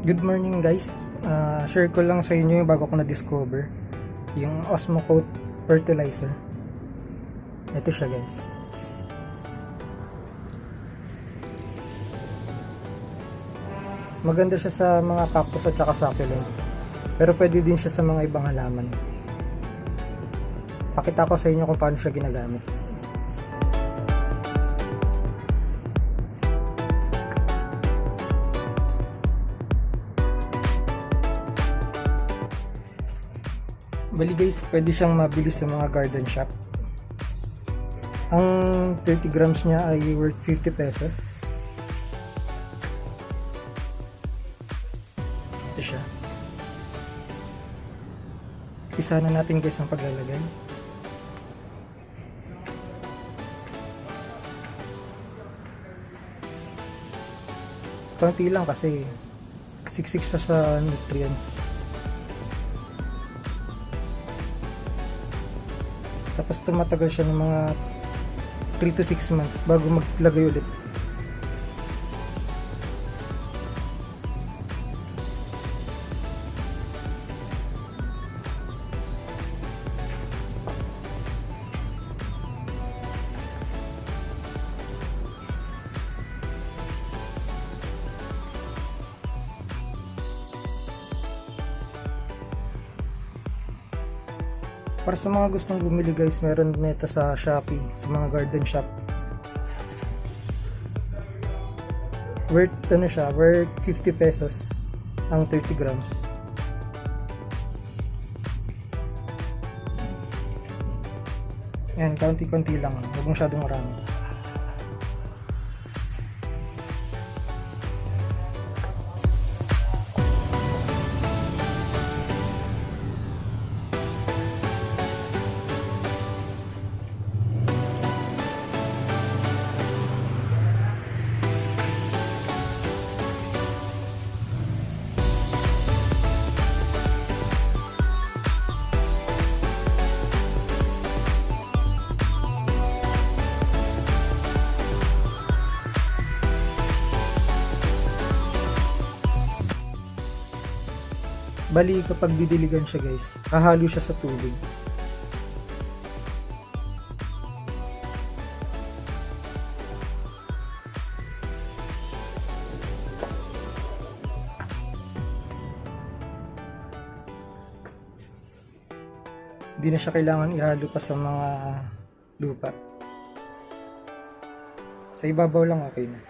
Good morning guys, share ko lang sa inyo yung bago ko na-discover yung Osmocote Fertilizer. Ito siya guys. Maganda siya sa mga cactus at saka succulent, pero pwede din siya sa mga ibang halaman. Pakita ko sa inyo kung paano siya ginagamit. Bali guys, pwede siyang mabili sa mga garden shop. Ang 30 grams niya ay worth 50 pesos. Ito siya. Isa na natin guys ang paglalagay. Konti lang kasi siksik sa nutrients. Tapos tumatagal siya ng mga 3 to 6 months bago maglagay ulit. Para sa mga gustong bumili guys, meron nito sa Shopee, sa mga garden shop. Worth ano siya, worth 50 pesos ang 30 grams. Yan, kaunti-kunti lang, huwag masyadong marami. Bali, kapag didiligan siya guys, hahalo siya sa tubig. Hindi na siya kailangan ihalo pa sa mga lupa. Sa ibabaw lang okay na.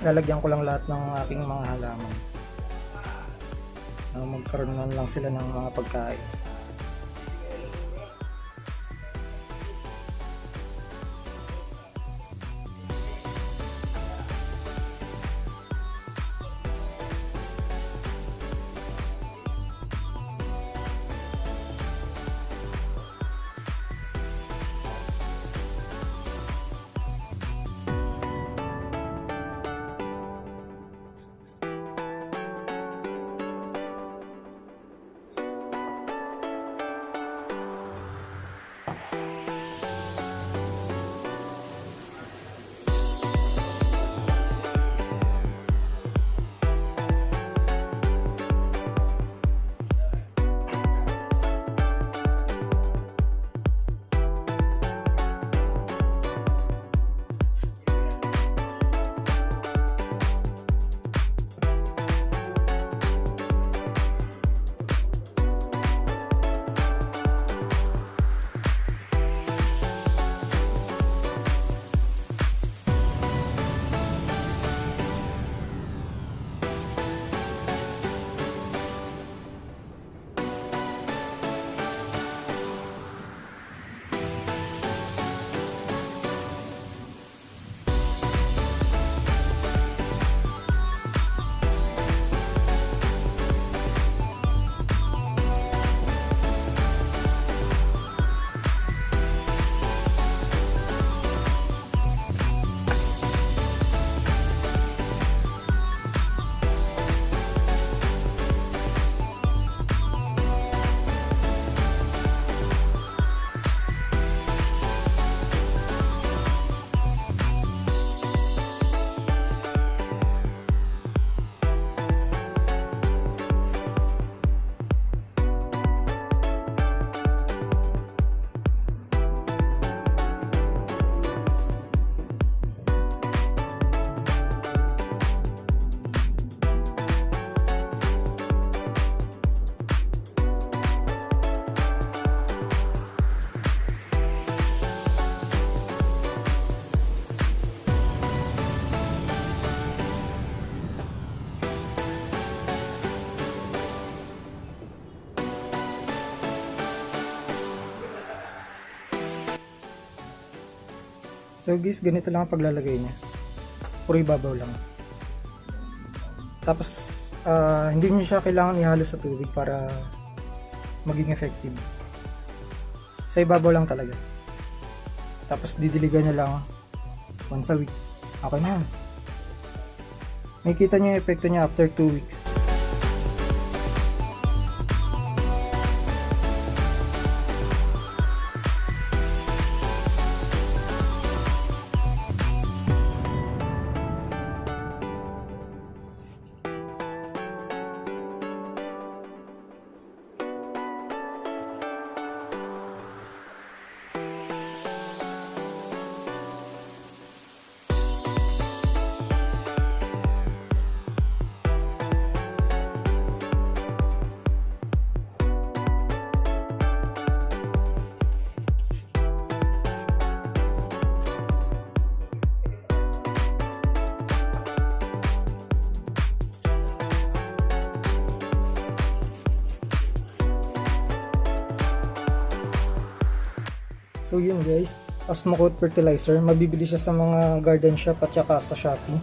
lalagyan ko lang lahat ng aking mga halaman. Magkaroon na lang sila ng mga pagkain. So guys, ganito lang ang paglalagay niya. Puro ibabaw lang. Tapos hindi niyo siya kailangan ihalo sa tubig para maging effective. Sa ibabaw lang talaga. Tapos didiligan niyo lang once a week. Okay na. Makikita niyo yung epekto niya after 2 weeks. So yun guys, Osmocote fertilizer, mabibili siya sa mga garden shop at saka sa Shopee.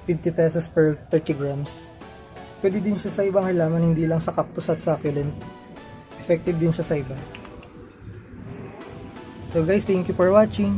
50 pesos per 30 grams. Pwede din siya sa ibang halaman, hindi lang sa cactus at succulent. Effective din siya sa iba. So guys, thank you for watching.